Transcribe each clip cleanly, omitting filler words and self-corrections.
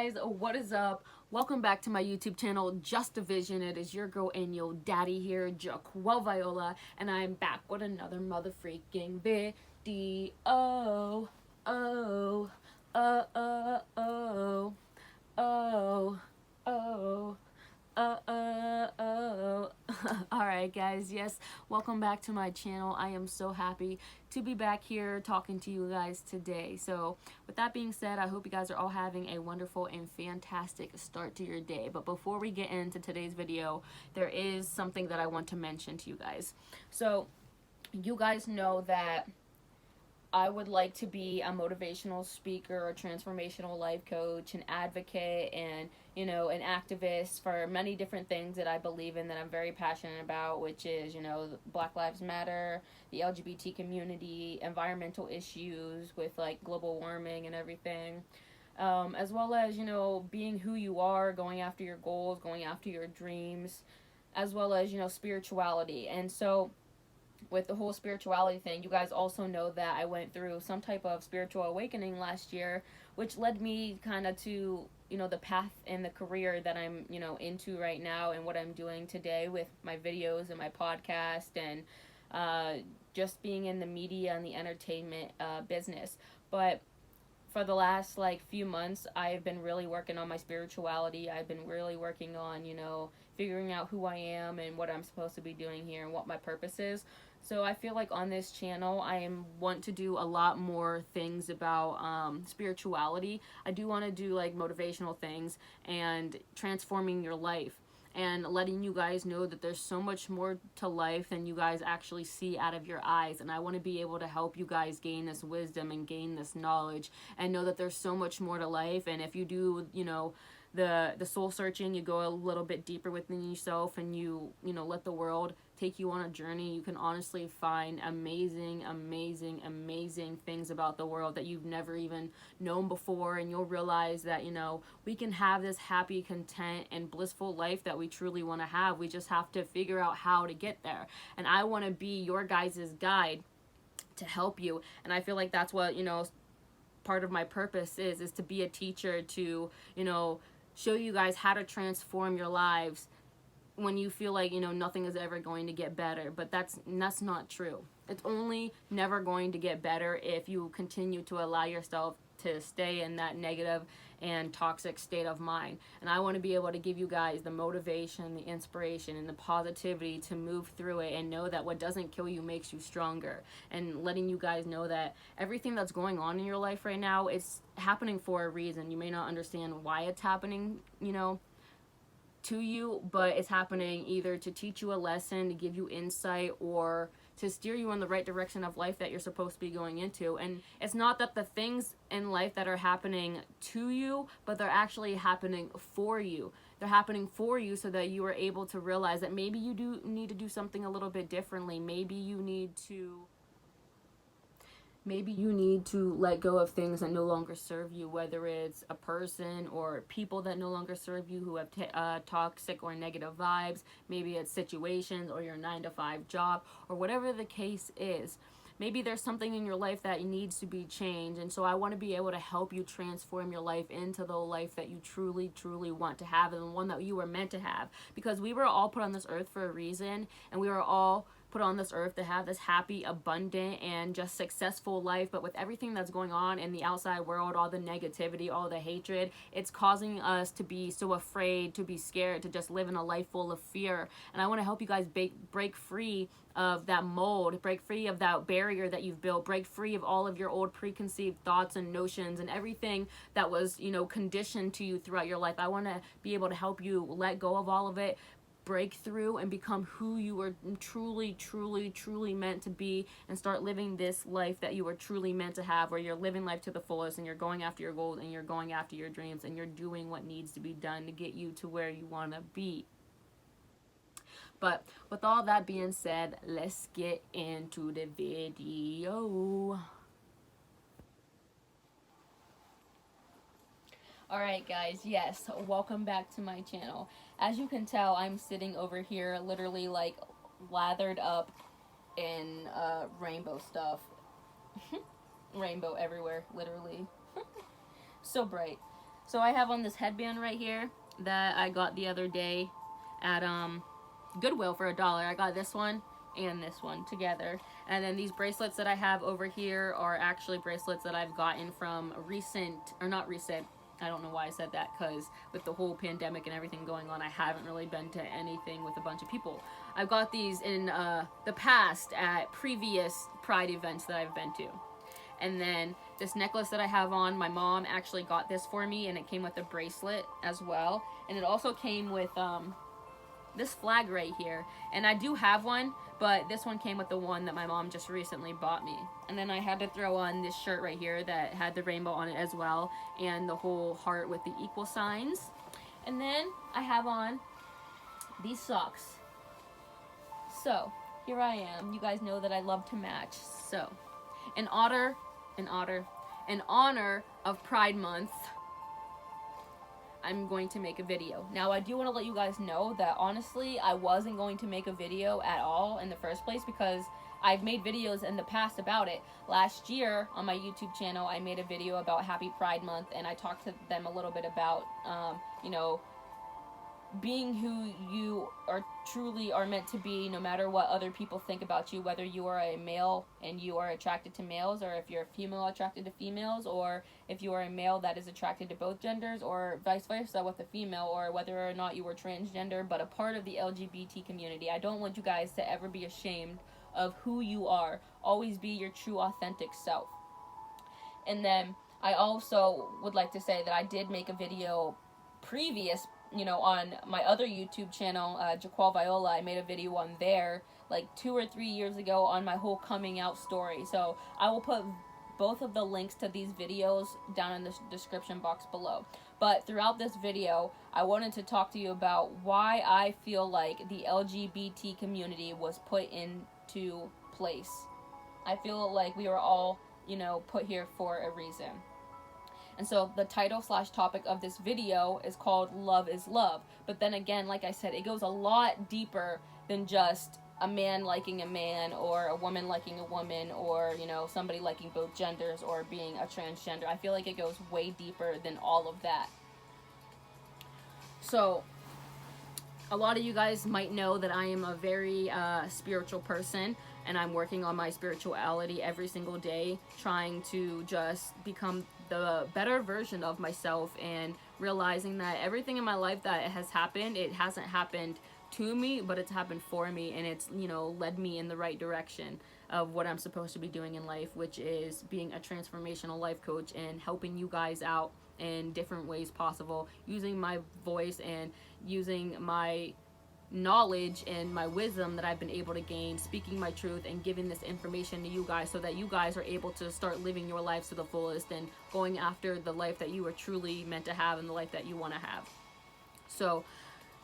guys, what is up? Welcome back to my YouTube channel, Just a Vision. It is your girl and your daddy here, Jaquel Viola, and I'm back with another mother freaking video. Oh, oh, oh, oh, oh, oh. Alright guys, yes, welcome back to my channel. I am so happy to be back here talking to you guys today. So with that being said, I hope you guys are all having a wonderful and fantastic start to your day. But before we get into today's video, there is something that I want to mention to you guys. So you guys know that I would like to be a motivational speaker, a transformational life coach, an advocate, and, an activist for many different things that I believe in, that I'm very passionate about, which is, Black Lives Matter, the LGBT community, environmental issues with like global warming and everything. As well as, being who you are, going after your goals, going after your dreams, as well as, spirituality. And so, with the whole spirituality thing, you guys also know that I went through some type of spiritual awakening last year, which led me kind of to, the path and the career that I'm, into right now, and what I'm doing today with my videos and my podcast, and just being in the media and the entertainment business. But for the last few months, I've been really working on my spirituality. I've been really working on, figuring out who I am and what I'm supposed to be doing here and what my purpose is. So I feel like on this channel, want to do a lot more things about spirituality. I do want to do motivational things and transforming your life, and letting you guys know that there's so much more to life than you guys actually see out of your eyes. And I want to be able to help you guys gain this wisdom and gain this knowledge, and know that there's so much more to life. And if you do, the soul searching, you go a little bit deeper within yourself, and you let the world take you on a journey, you can honestly find amazing things about the world that you've never even known before. And you'll realize that we can have this happy, content, and blissful life that we truly want to have. We just have to figure out how to get there, and I want to be your guys' guide to help you. And I feel like that's what part of my purpose is to be a teacher, to show you guys how to transform your lives when you feel like nothing is ever going to get better. But that's not true. It's only never going to get better if you continue to allow yourself to stay in that negative and toxic state of mind. And I want to be able to give you guys the motivation, the inspiration, and the positivity to move through it, and know that what doesn't kill you makes you stronger. And letting you guys know that everything that's going on in your life right now, it's happening for a reason. You may not understand why it's happening, to you, but it's happening either to teach you a lesson, to give you insight, or to steer you in the right direction of life that you're supposed to be going into. And it's not that the things in life that are happening to you, but they're actually happening for you. They're happening for you so that you are able to realize that maybe you do need to do something a little bit differently. Maybe you need to let go of things that no longer serve you, whether it's a person or people that no longer serve you, who have toxic or negative vibes. Maybe it's situations or your 9-to-5 job, or whatever the case is. Maybe there's something in your life that needs to be changed. And so I want to be able to help you transform your life into the life that you truly want to have, and the one that you were meant to have. Because we were all put on this earth for a reason, and we were all put on this earth to have this happy, abundant, and just successful life. But with everything that's going on in the outside world, all the negativity, all the hatred, it's causing us to be so afraid, to be scared, to just live in a life full of fear. And I want to help you guys break free of that mold, break free of that barrier that you've built, break free of all of your old preconceived thoughts and notions and everything that was conditioned to you throughout your life. I want to be able to help you let go of all of it, break through, and become who you were truly meant to be, and start living this life that you were truly meant to have, where you're living life to the fullest, and you're going after your goals, and you're going after your dreams, and you're doing what needs to be done to get you to where you want to be. But with all that being said, let's get into the video. Alright guys, yes, welcome back to my channel. As you can tell, I'm sitting over here literally lathered up in rainbow stuff. Rainbow everywhere, literally. So bright. So I have on this headband right here that I got the other day at Goodwill for $1. I got this one and this one together. And then these bracelets that I have over here are actually bracelets that I've gotten from not recent, I don't know why I said that, because with the whole pandemic and everything going on, I haven't really been to anything with a bunch of people. I've got these in the past at previous Pride events that I've been to. And then this necklace that I have on, my mom actually got this for me, and it came with a bracelet as well. And it also came with this flag right here. And I do have one, but this one came with the one that my mom just recently bought me. And then I had to throw on this shirt right here that had the rainbow on it as well, and the whole heart with the equal signs. And then I have on these socks. So here I am. You guys know that I love to match. So in honor of Pride Month, I'm going to make a video. Now, I do want to let you guys know that honestly, I wasn't going to make a video at all in the first place, because I've made videos in the past about it. Last year on my YouTube channel, I made a video about Happy Pride Month, and I talked to them a little bit about, you know, being who you truly are meant to be, no matter what other people think about you, whether you are a male and you are attracted to males, or if you're a female attracted to females, or if you are a male that is attracted to both genders, or vice versa with a female, or whether or not you were transgender but a part of the LGBT community. I don't want you guys to ever be ashamed of who you are. Always be your true authentic self. And then I also would like to say that I did make a video previous, you know, on my other YouTube channel, Jaqual Viola. I made a video on there like 2 or 3 years ago on my whole coming out story. So I will put both of the links to these videos down in the description box below. But throughout this video, I wanted to talk to you about why I feel like the LGBT community was put into place. I feel like we were all, you know, put here for a reason. And so the title / topic of this video is called Love is Love. But then again, like I said, it goes a lot deeper than just a man liking a man, or a woman liking a woman, or, you know, somebody liking both genders, or being a transgender. I feel like it goes way deeper than all of that. So a lot of you guys might know that I am a very spiritual person, and I'm working on my spirituality every single day, trying to just become the better version of myself, and realizing that everything in my life that has happened, it hasn't happened to me, but it's happened for me, and it's, you know, led me in the right direction of what I'm supposed to be doing in life, which is being a transformational life coach and helping you guys out in different ways possible, using my voice and using my knowledge and my wisdom that I've been able to gain, speaking my truth and giving this information to you guys, so that you guys are able to start living your lives to the fullest and going after the life that you are truly meant to have and the life that you want to have. So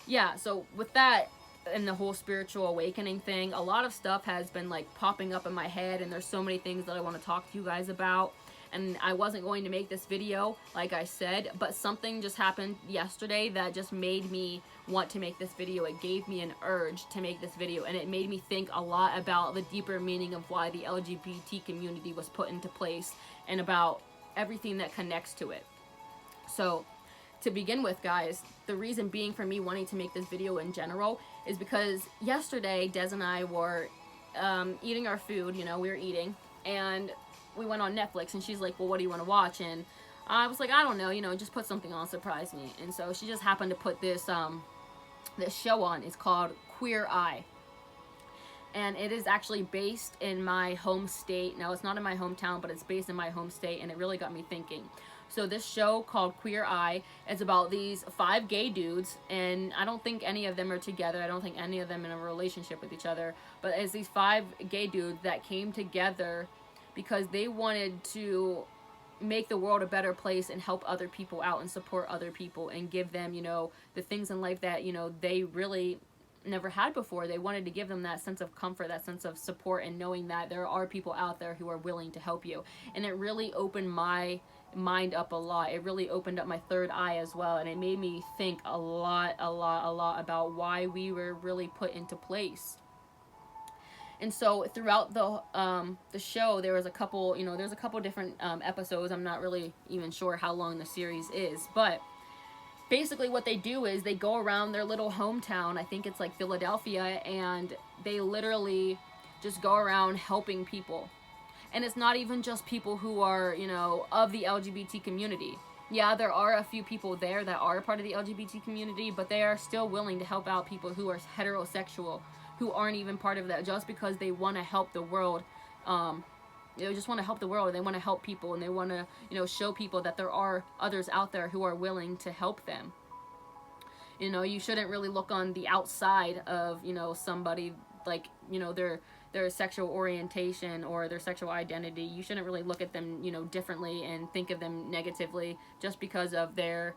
yeah, so with that and the whole spiritual awakening thing, a lot of stuff has been like popping up in my head, and there's so many things that I want to talk to you guys about. And I wasn't going to make this video, like I said, but something just happened yesterday that just made me want to make this video. It gave me an urge to make this video, and it made me think a lot about the deeper meaning of why the LGBT community was put into place, and about everything that connects to it. So to begin with, guys, the reason being for me wanting to make this video in general is because yesterday Des and I were eating our food, you know, we were eating, and we went on Netflix, and she's like, well, what do you want to watch? And I was like, I don't know, you know, just put something on, surprise me. And so she just happened to put this this show on. It's called Queer Eye, and it is actually based in my home state. Now, it's not in my hometown, but it's based in my home state, and it really got me thinking. So this show called Queer Eye is about these 5 gay dudes, and I don't think any of them are together. I don't think any of them in a relationship with each other, but it's these 5 gay dudes that came together because they wanted to make the world a better place and help other people out and support other people and give them, you know, the things in life that, you know, they really never had before. They wanted to give them that sense of comfort, that sense of support, and knowing that there are people out there who are willing to help you. And it really opened my mind up a lot. It really opened up my third eye as well, and it made me think a lot about why we were really put into place. And so throughout the show, there was a couple, there's a couple different episodes. I'm not really even sure how long the series is, but basically what they do is they go around their little hometown. I think it's like Philadelphia, and they literally just go around helping people. And it's not even just people who are, of the LGBT community. Yeah, there are a few people there that are part of the LGBT community, but they are still willing to help out people who are heterosexual, who aren't even part of that, just because they want to help the world. They just want to help the world. They want to help people, and they want to, show people that there are others out there who are willing to help them. You shouldn't really look on the outside of, somebody, like, their sexual orientation or their sexual identity. You shouldn't really look at them, differently and think of them negatively just because of their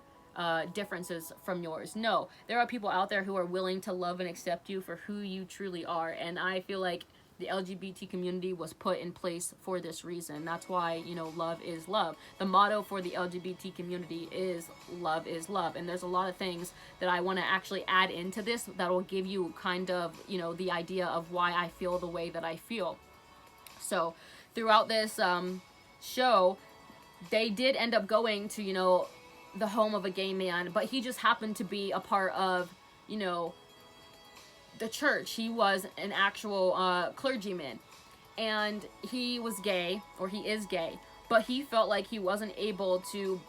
differences from yours. No, there are people out there who are willing to love and accept you for who you truly are, and I feel like the LGBT community was put in place for this reason. That's why, love is love. The motto for the LGBT community is love is love. And there's a lot of things that I want to actually add into this that will give you kind of, the idea of why I feel the way that I feel. So throughout this show, they did end up going to, the home of a gay man, but he just happened to be a part of, the church. He was an actual clergyman, and he was gay, or he is gay, but he felt like he wasn't able to,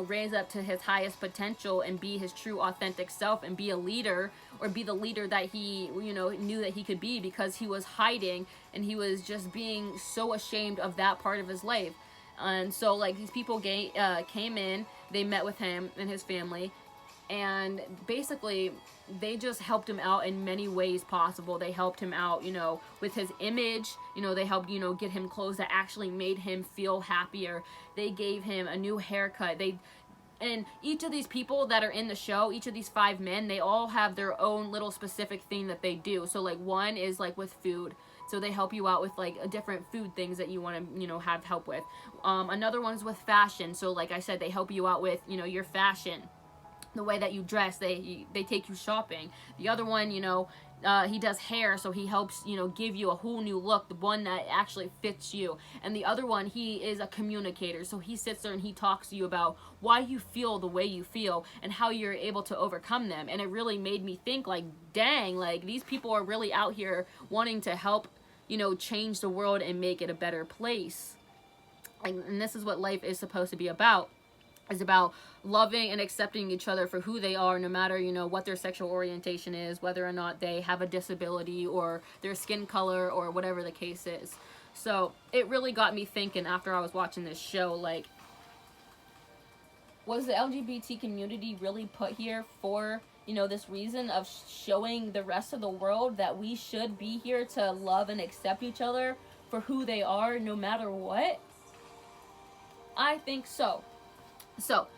raise up to his highest potential and be his true authentic self and be a leader, or be the leader that he, knew that he could be, because he was hiding and he was just being so ashamed of that part of his life. And so, like, these people came in, they met with him and his family, and basically they just helped him out in many ways possible. They helped him out, with his image. They helped, get him clothes that actually made him feel happier. They gave him a new haircut. And each of these people that are in the show, each of these 5 men, they all have their own little specific thing that they do. So, like, one is, like, with food. So they help you out with, like, different food things that you want to, have help with. Another one's with fashion. So, like I said, they help you out with, your fashion. The way that you dress, they take you shopping. The other one, he does hair, so he helps, give you a whole new look, the one that actually fits you. And the other one, he is a communicator, so he sits there and he talks to you about why you feel the way you feel and how you're able to overcome them. And it really made me think, like, dang, like, these people are really out here wanting to help, change the world and make it a better place. And this is what life is supposed to be about. Is about loving and accepting each other for who they are, no matter, what their sexual orientation is, whether or not they have a disability or their skin color or whatever the case is. So it really got me thinking after I was watching this show, like, was the LGBT community really put here for, this reason of showing the rest of the world that we should be here to love and accept each other for who they are, no matter what? I think so. So,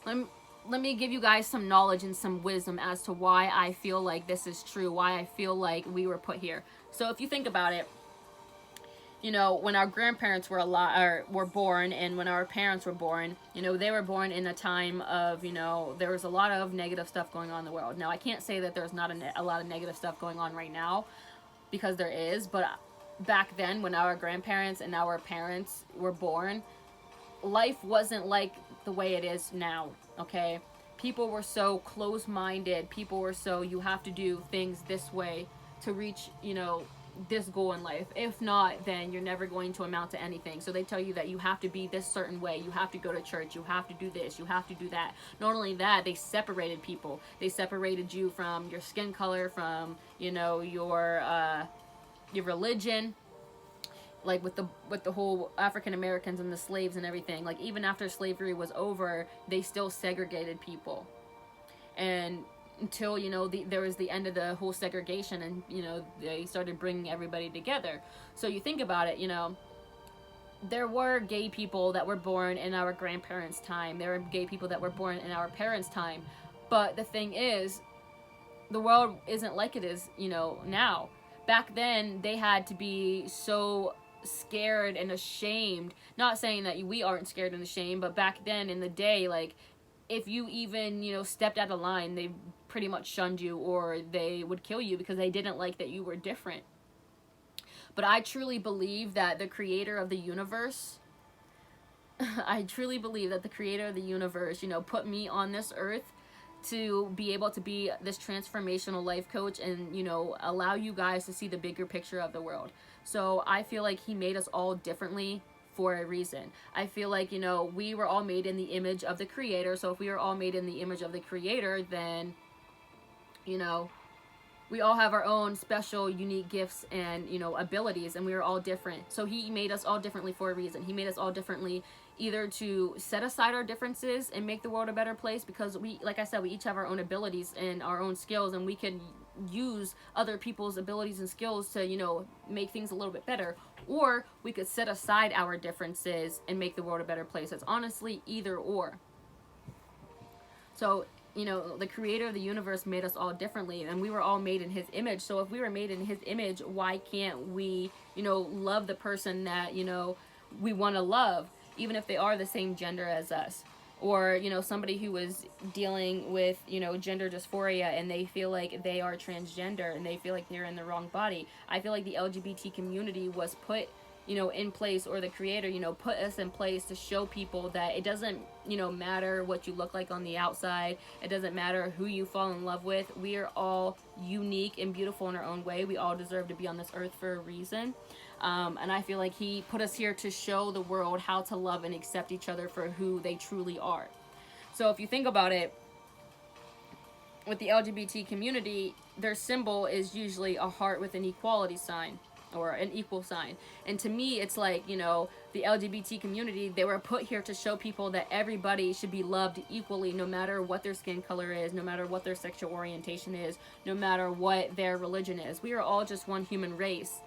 let me give you guys some knowledge and some wisdom as to why I feel like this is true, why I feel like we were put here. So if you think about it, when our grandparents were born, and when our parents were born, they were born in a time of, there was a lot of negative stuff going on in the world. Now, I can't say that there's not a lot of negative stuff going on right now, because there is, but back then, when our grandparents and our parents were born, life wasn't like the way it is now, okay? People were so close-minded. People were so, you have to do things this way to reach, this goal in life. If not, then you're never going to amount to anything. So they tell you that you have to be this certain way. You have to go to church. You have to do this. You have to do that. Not only that, they separated people. They separated you from your skin color, from, your religion. Like with the whole African Americans and the slaves and everything, like, even after slavery was over, they still segregated people, and until there was the end of the whole segregation, and they started bringing everybody together. So you think about it, there were gay people that were born in our grandparents' time. There were gay people that were born in our parents' time, but the thing is, the world isn't like it is now. Back then, they had to be so scared and ashamed. Not saying that we aren't scared and ashamed, but back then in the day, like, if you even stepped out of line, they pretty much shunned you, or they would kill you because they didn't like that you were different. But I truly believe that the creator of the universe, I truly believe that the creator of the universe, put me on this earth to be able to be this transformational life coach and, allow you guys to see the bigger picture of the world. So I feel like he made us all differently for a reason. I feel like, we were all made in the image of the creator. So if we are all made in the image of the creator, then, we all have our own special, unique gifts and, abilities, and we are all different. So he made us all differently for a reason. He made us all differently either to set aside our differences and make the world a better place, because we, like I said, we each have our own abilities and our own skills, and we can use other people's abilities and skills to, make things a little bit better. Or we could set aside our differences and make the world a better place. It's honestly either or. So, the creator of the universe made us all differently, and we were all made in his image. So if we were made in his image, why can't we, love the person that, we want to love, even if they are the same gender as us? Or, somebody who is dealing with, gender dysphoria and they feel like they are transgender and they feel like they're in the wrong body. I feel like the LGBT community was put, in place, or the creator, put us in place to show people that it doesn't, matter what you look like on the outside. It doesn't matter who you fall in love with. We are all unique and beautiful in our own way. We all deserve to be on this earth for a reason. And I feel like he put us here to show the world how to love and accept each other for who they truly are. So if you think about it, with the LGBT community, their symbol is usually a heart with an equality sign, or an equal sign. And to me, it's like, the LGBT community, they were put here to show people that everybody should be loved equally, no matter what their skin color is, no matter what their sexual orientation is, no matter what their religion is. We are all just one human race.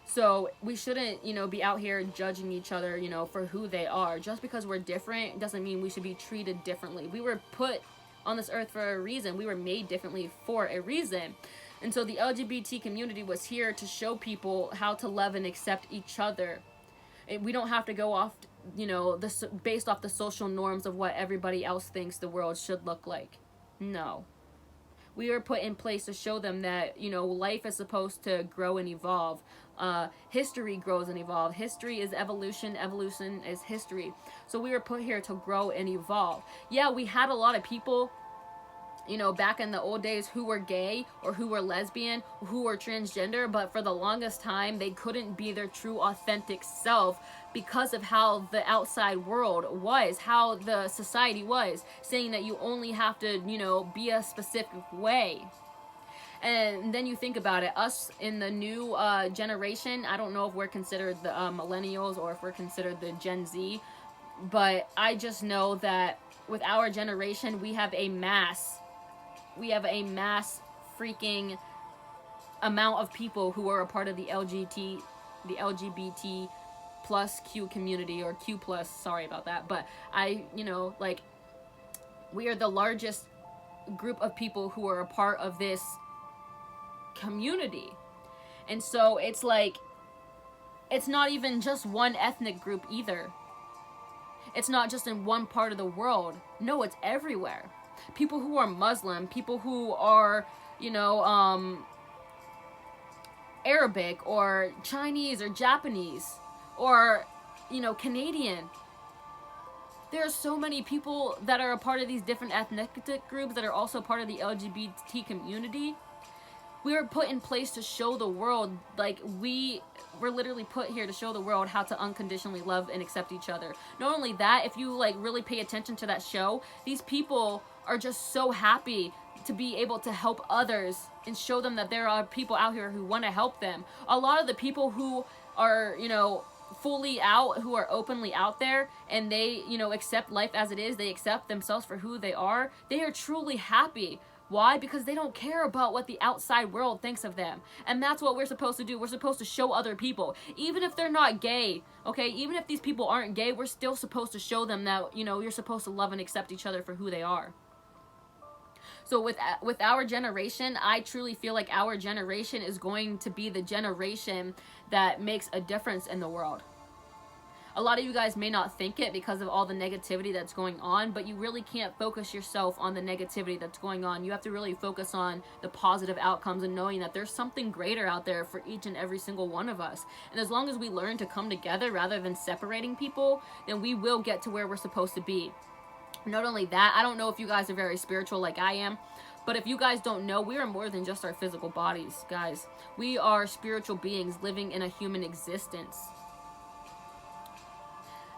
So we shouldn't, be out here judging each other, for who they are. Just because we're different doesn't mean we should be treated differently. We were put on this earth for a reason. We were made differently for a reason. And so the LGBT community was here to show people how to love and accept each other. We don't have to go off, based off the social norms of what everybody else thinks the world should look like. No. We are put in place to show them that, life is supposed to grow and evolve. History grows and evolves. History is evolution. Evolution is history. So we were put here to grow and evolve. Yeah, we had a lot of people, back in the old days who were gay or who were lesbian, who were transgender, but for the longest time, they couldn't be their true authentic self because of how the outside world was, how the society was, saying that you only have to, be a specific way. And then you think about it, us in the new generation, I don't know if we're considered the millennials or if we're considered the Gen Z, but I just know that with our generation, we have a mass freaking amount of people who are a part of the LGBT plus Q community, or Q plus, sorry about that, but we are the largest group of people who are a part of this community. And so it's like, it's not even just one ethnic group either. It's not just in one part of the world. No, it's everywhere. People who are Muslim, people who are, Arabic or Chinese or Japanese or, Canadian. There are so many people that are a part of these different ethnic groups that are also part of the LGBT community. We were put in place to show the world, we're literally put here to show the world how to unconditionally love and accept each other. Not only that, if you really pay attention to that show, these people are just so happy to be able to help others and show them that there are people out here who want to help them. A lot of the people who are, fully out, who are openly out there, and they, accept life as it is, they accept themselves for who they are truly happy. Why? Because they don't care about what the outside world thinks of them. And that's what we're supposed to do. We're supposed to show other people. Even if they're not gay, okay? Even if these people aren't gay, we're still supposed to show them that, you're supposed to love and accept each other for who they are. So with our generation, I truly feel like our generation is going to be the generation that makes a difference in the world. A lot of you guys may not think it because of all the negativity that's going on, but you really can't focus yourself on the negativity that's going on. You have to really focus on the positive outcomes and knowing that there's something greater out there for each and every single one of us. And as long as we learn to come together rather than separating people, then we will get to where we're supposed to be. Not only that, I don't know if you guys are very spiritual like I am, but if you guys don't know, we are more than just our physical bodies, guys. We are spiritual beings living in a human existence.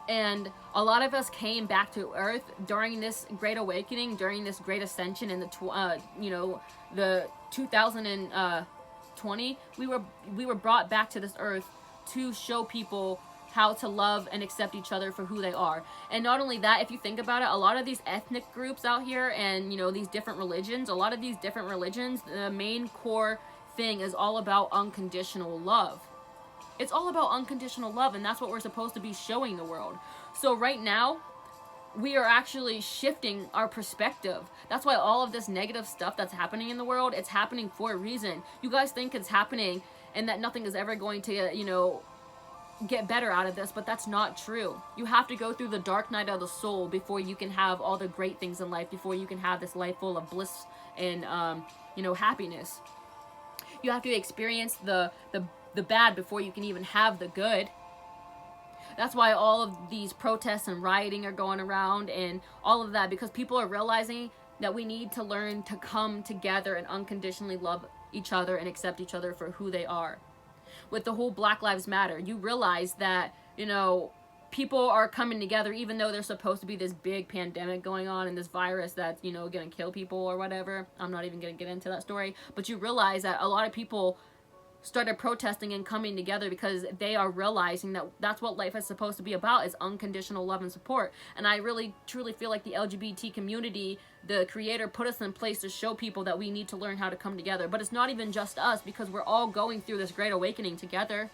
And a lot of us came back to earth during this great awakening, during this great ascension in the 2020. We were brought back to this earth to show people how to love and accept each other for who they are. And not only that, if you think about it, a lot of these ethnic groups out here and, you know, these different religions, a lot of these different religions, the main core thing is all about unconditional love. It's all about unconditional love, and that's what we're supposed to be showing the world. So right now, we are actually shifting our perspective. That's why all of this negative stuff that's happening in the world, it's happening for a reason. You guys think it's happening and that nothing is ever going to, you know, get better out of this, but that's not true. You have to go through the dark night of the soul before you can have all the great things in life, before you can have this life full of bliss and you know, happiness. You have to experience the bad before you can even have the good. That's why all of these protests and rioting are going around and all of that, because people are realizing that we need to learn to come together and unconditionally love each other and accept each other for who they are. With the whole Black Lives Matter, you realize that, you know, people are coming together even though there's supposed to be this big pandemic going on and this virus that's, you know, gonna kill people or whatever. I'm not even gonna get into that story, but you realize that a lot of people started protesting and coming together because they are realizing that that's what life is supposed to be about, is unconditional love and support. And I really truly feel like the LGBT community, the creator, put us in place to show people that we need to learn how to come together. But it's not even just us, because we're all going through this great awakening together.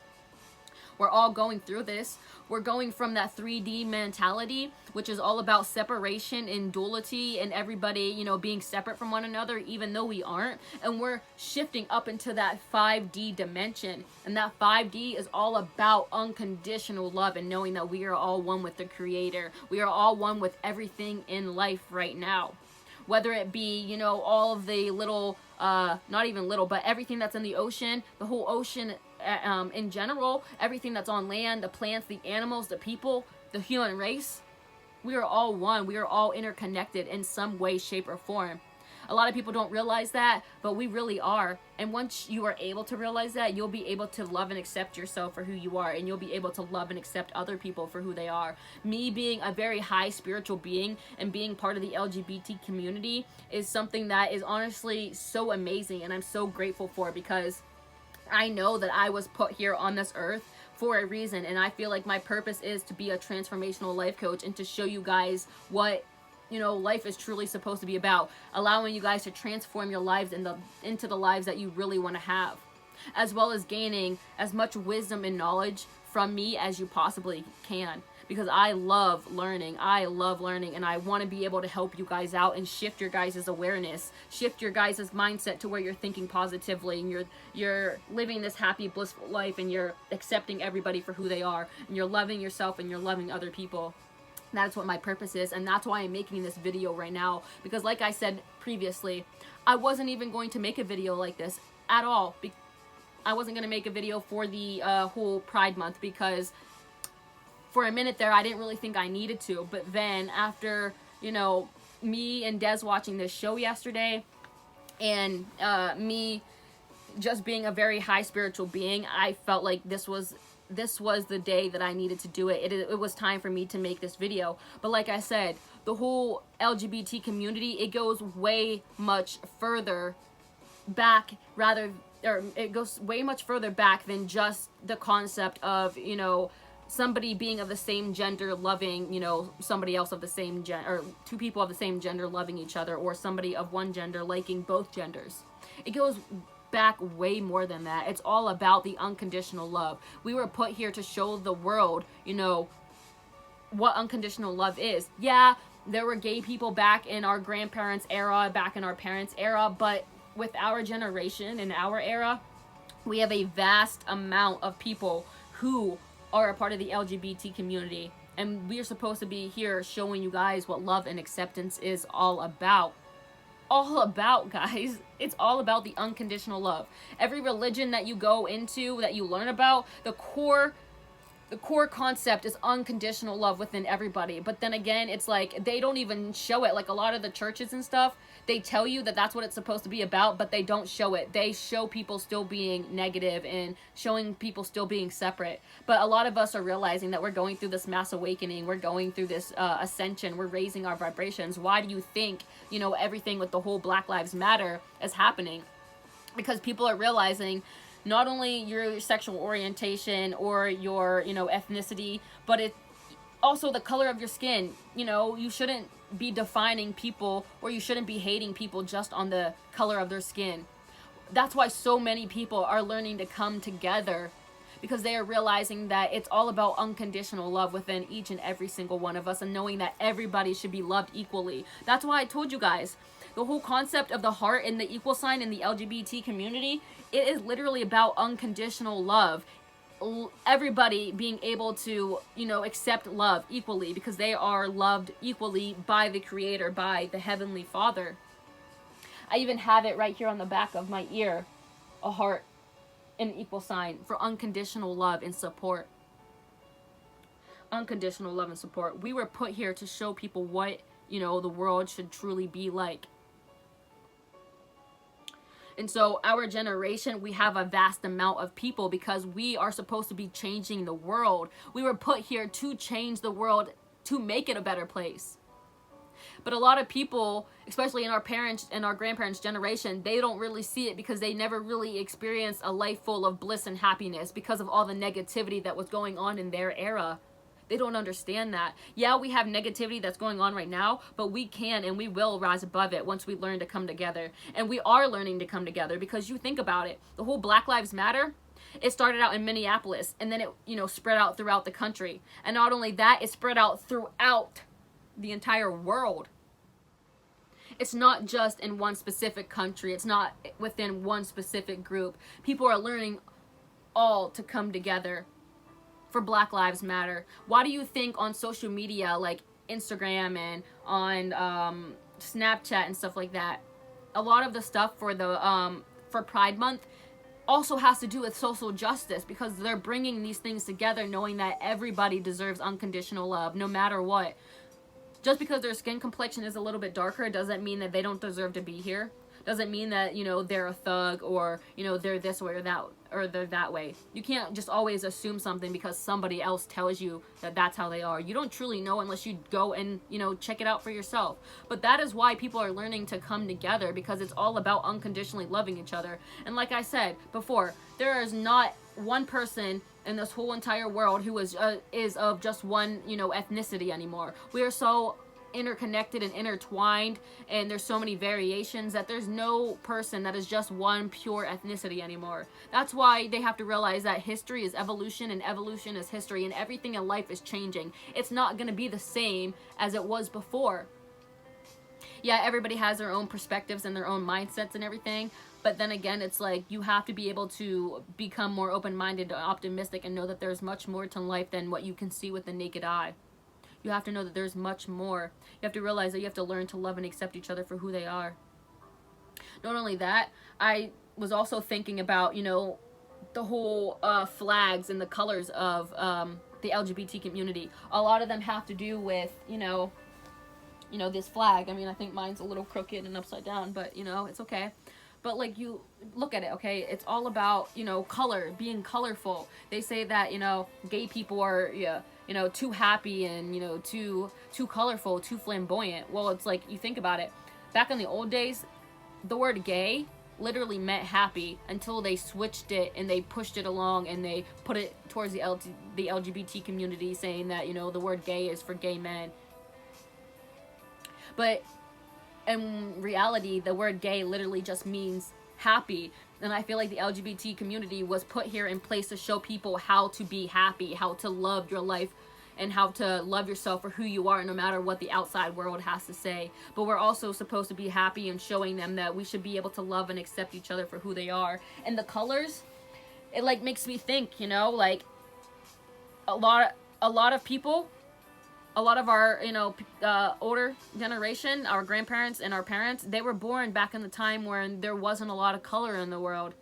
We're all going through this. We're going from that 3D mentality, which is all about separation and duality and everybody, you know, being separate from one another, even though we aren't. And we're shifting up into that 5D dimension. And that 5D is all about unconditional love and knowing that we are all one with the Creator. We are all one with everything in life right now. Whether it be, you know, all of the little, not even little, but everything that's in the ocean, the whole ocean in general, everything that's on land, the plants, the animals, the people, the human race, we are all one. We are all interconnected in some way, shape, or form. A lot of people don't realize that, but we really are. And once you are able to realize that, you'll be able to love and accept yourself for who you are, and you'll be able to love and accept other people for who they are. Me being a very high spiritual being and being part of the LGBT community is something that is honestly so amazing, and I'm so grateful for, because I know that I was put here on this earth for a reason, and I feel like my purpose is to be a transformational life coach and to show you guys what, you know, life is truly supposed to be about, allowing you guys to transform your lives into the lives that you really want to have, as well as gaining as much wisdom and knowledge from me as you possibly can, because I love learning, and I want to be able to help you guys out and shift your guys' awareness, shift your guys' mindset to where you're thinking positively and you're living this happy, blissful life, and you're accepting everybody for who they are, and you're loving yourself and you're loving other people. That's what my purpose is, and that's why I'm making this video right now, because like I said previously, I wasn't even going to make a video like this at all. I wasn't going to make a video for the whole Pride Month, because for a minute there I didn't really think I needed to, but then after, you know, me and Des watching this show yesterday, and me just being a very high spiritual being, I felt like this was the day that I needed to do it. It was time for me to make this video. But like I said, the whole LGBT community, it goes way much further back, it goes way much further back than just the concept of, you know, somebody being of the same gender loving, you know, somebody else of the same gender, or two people of the same gender loving each other, or somebody of one gender liking both genders. It goes back way more than that. It's all about the unconditional love. We were put here to show the world, you know, what unconditional love is. Yeah, there were gay people back in our grandparents' era, back in our parents' era, but with our generation and our era, we have a vast amount of people who are a part of the LGBT community. And we are supposed to be here showing you guys what love and acceptance is all about. All about, guys. It's all about the unconditional love. Every religion that you go into, that you learn about, the core concept is unconditional love within everybody. But then again, it's like they don't even show it. Like a lot of the churches and stuff, they tell you that that's what it's supposed to be about, but they don't show it. They show people still being negative and showing people still being separate. But a lot of us are realizing that we're going through this mass awakening. We're going through this ascension. We're raising our vibrations. Why do you think, you know, everything with the whole Black Lives Matter is happening? Because people are realizing not only your sexual orientation or your, you know, ethnicity, but it also the color of your skin. You know, you shouldn't be defining people, or you shouldn't be hating people just on the color of their skin. That's why so many people are learning to come together, because they are realizing that it's all about unconditional love within each and every single one of us, and knowing that everybody should be loved equally. That's why I told you guys, the whole concept of the heart and the equal sign in the LGBT community, it is literally about unconditional love. Everybody being able to, you know, accept love equally, because they are loved equally by the Creator, by the Heavenly Father. I even have it right here on the back of my ear, a heart, an equal sign for unconditional love and support. Unconditional love and support. We were put here to show people what, you know, the world should truly be like. And so our generation, we have a vast amount of people, because we are supposed to be changing the world. We were put here to change the world, to make it a better place. But a lot of people, especially in our parents and our grandparents' generation, they don't really see it, because they never really experienced a life full of bliss and happiness because of all the negativity that was going on in their era. They don't understand that. Yeah, we have negativity that's going on right now, but we can and we will rise above it once we learn to come together. And we are learning to come together, because you think about it, the whole Black Lives Matter, it started out in Minneapolis, and then it, you know, spread out throughout the country. And not only that, it spread out throughout the entire world. It's not just in one specific country. It's not within one specific group. People are learning all to come together for Black Lives Matter. Why do you think on social media like Instagram and on Snapchat and stuff like that, a lot of the stuff for the for Pride Month also has to do with social justice, because they're bringing these things together, knowing that everybody deserves unconditional love no matter what. Just because their skin complexion is a little bit darker doesn't mean that they don't deserve to be here. Doesn't mean that, you know, they're a thug, or, you know, they're this way or that, or they're that way. You can't just always assume something because somebody else tells you that that's how they are. You don't truly know unless you go and, you know, check it out for yourself. But that is why people are learning to come together, because it's all about unconditionally loving each other. And like I said before, there is not one person in this whole entire world who is of just one, you know, ethnicity anymore. We are so interconnected and intertwined, and there's so many variations that there's no person that is just one pure ethnicity anymore. That's why they have to realize that history is evolution, and evolution is history, and everything in life is changing. It's not going to be the same as it was before. Yeah, everybody has their own perspectives and their own mindsets and everything, but then again, it's like you have to be able to become more open-minded and optimistic, and know that there's much more to life than what you can see with the naked eye. You have to know that there's much more. You have to realize that you have to learn to love and accept each other for who they are. Not only that, I was also thinking about, you know, the whole flags and the colors of the LGBT community. A lot of them have to do with, you know, this flag. I mean, I think mine's a little crooked and upside down, but, you know, it's okay. But, like, you look at it, okay? It's all about, you know, color, being colorful. They say that, you know, gay people are, yeah, you know, too happy and, you know, too colorful, too flamboyant. Well, it's like, you think about it. Back in the old days, the word gay literally meant happy, until they switched it and they pushed it along and they put it towards the LGBT community, saying that, you know, the word gay is for gay men. But in reality, the word gay literally just means happy. And I feel like the LGBT community was put here in place to show people how to be happy, how to love your life, and how to love yourself for who you are, no matter what the outside world has to say. But we're also supposed to be happy and showing them that we should be able to love and accept each other for who they are. And the colors, it like makes me think, you know, like a lot of people, a lot of our, you know, older generation, our grandparents and our parents, they were born back in the time when there wasn't a lot of color in the world.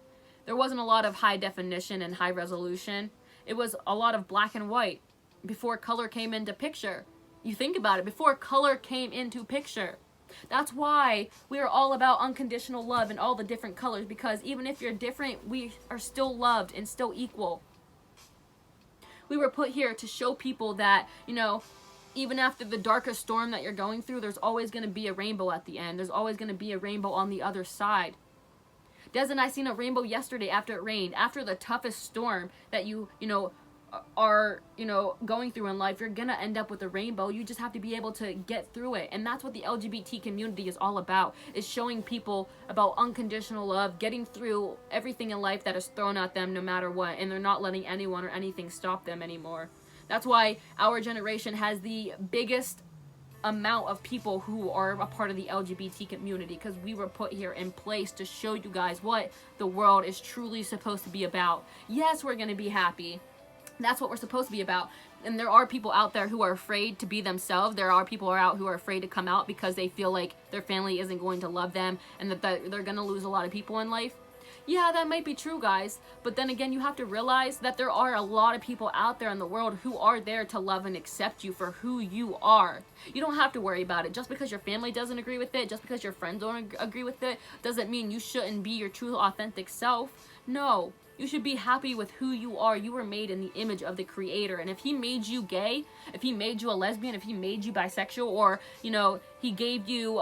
There wasn't a lot of high definition and high resolution. It was a lot of black and white before color came into picture. You think about it, before color came into picture. That's why we are all about unconditional love and all the different colors, because even if you're different, we are still loved and still equal. We were put here to show people that, you know, even after the darkest storm that you're going through, there's always going to be a rainbow at the end. There's always going to be a rainbow on the other side. Des and I seen a rainbow yesterday after it rained. After the toughest storm that you are, going through in life, you're going to end up with a rainbow. You just have to be able to get through it. And that's what the LGBT community is all about, is showing people about unconditional love, getting through everything in life that is thrown at them no matter what, and they're not letting anyone or anything stop them anymore. That's why our generation has the biggest amount of people who are a part of the LGBT community, because we were put here in place to show you guys what the world is truly supposed to be about. Yes, we're going to be happy. That's what we're supposed to be about. And there are people out there who are afraid to be themselves. There are people out who are afraid to come out because they feel like their family isn't going to love them and that they're going to lose a lot of people in life. Yeah, that might be true, guys. But then again, you have to realize that there are a lot of people out there in the world who are there to love and accept you for who you are. You don't have to worry about it. Just because your family doesn't agree with it, just because your friends don't agree with it, doesn't mean you shouldn't be your true, authentic self. No. You should be happy with who you are. You were made in the image of the Creator. And if He made you gay, if He made you a lesbian, if He made you bisexual, or, He gave you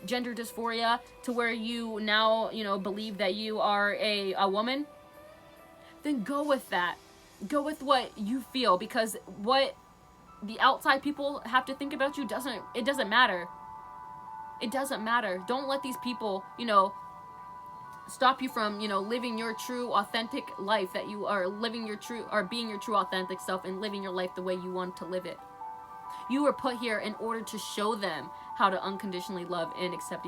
gender dysphoria to where you now, believe that you are a woman, then go with that. Go with what you feel, because what the outside people have to think about you doesn't matter. It doesn't matter. Don't let these people, stop you from, living your true, authentic life, that you are living your true, or being your true, authentic self, and living your life the way you want to live it. You were put here in order to show them how to unconditionally love and accept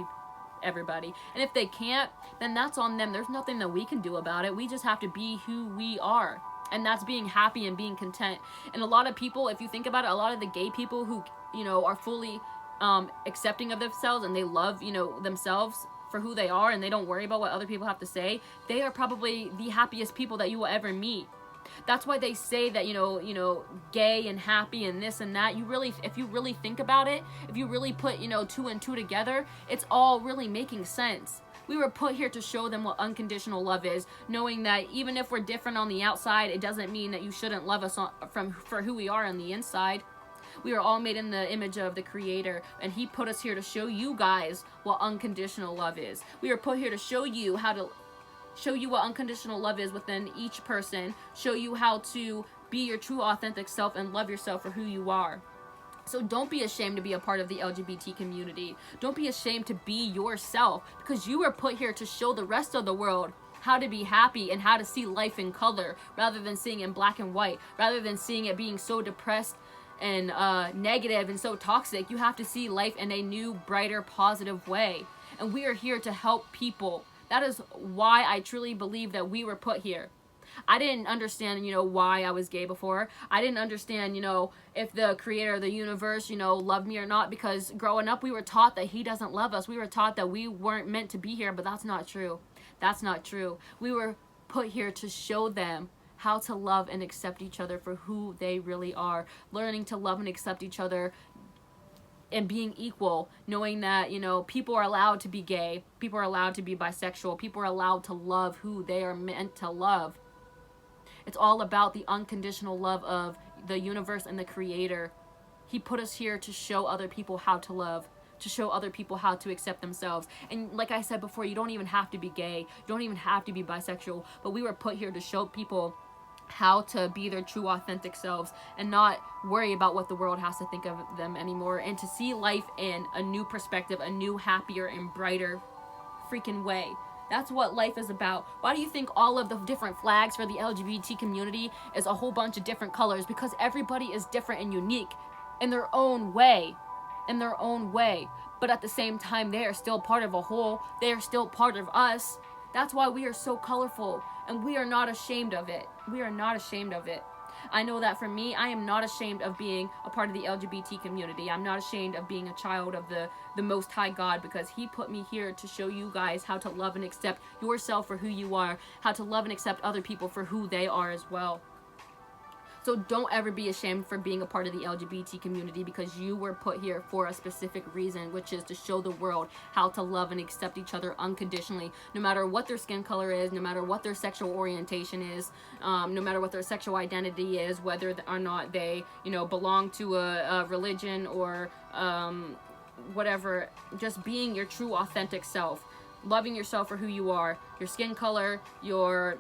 everybody. And if they can't, then that's on them. There's nothing that we can do about it. We just have to be who we are. And that's being happy and being content. And a lot of people, if you think about it, a lot of the gay people who, are fully accepting of themselves, and they love, themselves for who they are, and they don't worry about what other people have to say, they are probably the happiest people that you will ever meet. That's why they say that, gay and happy and this and that. If you really think about it, if you really put, 2 and 2 together, it's all really making sense. We were put here to show them what unconditional love is, knowing that even if we're different on the outside, it doesn't mean that you shouldn't love us for who we are on the inside. We are all made in the image of the Creator, and He put us here to show you guys what unconditional love is. We are put here to show you what unconditional love is within each person, show you how to be your true, authentic self and love yourself for who you are. So don't be ashamed to be a part of the LGBT community. Don't be ashamed to be yourself, because you were put here to show the rest of the world how to be happy and how to see life in color, rather than seeing it in black and white, rather than seeing it being so depressed and negative and so toxic. You have to see life in a new, brighter, positive way. And we are here to help people. That is why I truly believe that we were put here. I didn't understand, why I was gay before. I didn't understand, if the Creator of the universe, loved me or not, because growing up we were taught that He doesn't love us. We were taught that we weren't meant to be here, but that's not true. That's not true. We were put here to show them how to love and accept each other for who they really are. Learning to love and accept each other and being equal, knowing that, people are allowed to be gay, people are allowed to be bisexual, people are allowed to love who they are meant to love. It's all about the unconditional love of the universe and the Creator. He put us here to show other people how to love, to show other people how to accept themselves. And like I said before, you don't even have to be gay, you don't even have to be bisexual, but we were put here to show people how to be their true, authentic selves and not worry about what the world has to think of them anymore, and to see life in a new perspective, a new, happier and brighter freaking way. That's what life is about. Why do you think all of the different flags for the LGBT community is a whole bunch of different colors? Because everybody is different and unique in their own way. But at the same time, they are still part of a whole. They are still part of us. That's why we are so colorful, and we are not ashamed of it. We are not ashamed of it. I know that for me, I am not ashamed of being a part of the LGBT community. I'm not ashamed of being a child of the Most High God, because he put me here to show you guys how to love and accept yourself for who you are, how to love and accept other people for who they are as well. So don't ever be ashamed for being a part of the LGBT community, because you were put here for a specific reason, which is to show the world how to love and accept each other unconditionally, no matter what their skin color is, no matter what their sexual orientation is, no matter what their sexual identity is, whether or not they, belong to a religion or whatever. Just being your true authentic self, loving yourself for who you are, your skin color, your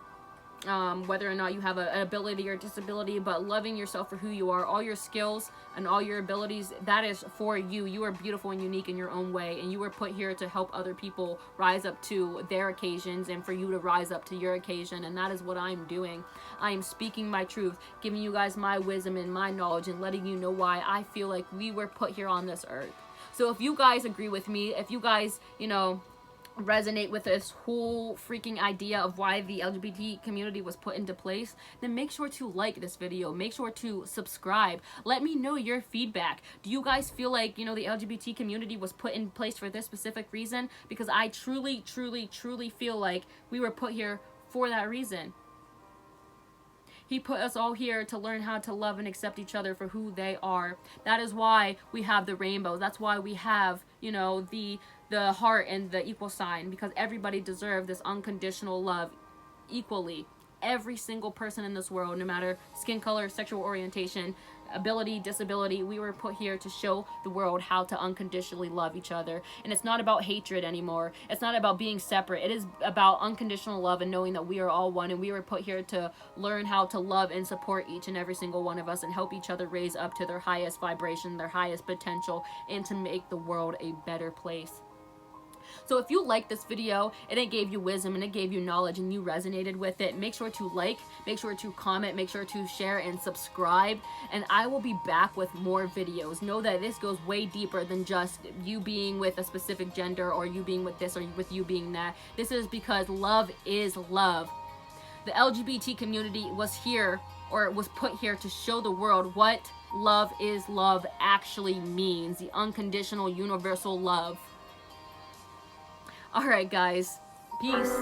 whether or not you have an ability or disability, but loving yourself for who you are, all your skills and all your abilities, that is for you. You are beautiful and unique in your own way, and you were put here to help other people rise up to their occasions and for you to rise up to your occasion, and that is what I'm doing. I am speaking my truth, giving you guys my wisdom and my knowledge, and letting you know why I feel like we were put here on this earth. So if you guys agree with me, if you guys, resonate with this whole freaking idea of why the LGBT community was put into place, then make sure to like this video, make sure to subscribe, let me know your feedback. Do you guys feel like, the LGBT community was put in place for this specific reason? Because I truly feel like we were put here for that reason. He put us all here to learn how to love and accept each other for who they are. That is why we have the rainbows. That's why we have, the heart and the equal sign, because everybody deserves this unconditional love equally. Every single person in this world, no matter skin color, sexual orientation, ability, disability, we were put here to show the world how to unconditionally love each other. And it's not about hatred anymore. It's not about being separate. It is about unconditional love and knowing that we are all one, and we were put here to learn how to love and support each and every single one of us and help each other raise up to their highest vibration, their highest potential, and to make the world a better place. So if you liked this video and it gave you wisdom and it gave you knowledge and you resonated with it, make sure to like, make sure to comment, make sure to share and subscribe, and I will be back with more videos. Know that this goes way deeper than just you being with a specific gender or you being with this or with you being that. This is because love is love. The LGBT community was here, or was put here, to show the world what love is love actually means, the unconditional universal love. Alright guys, peace.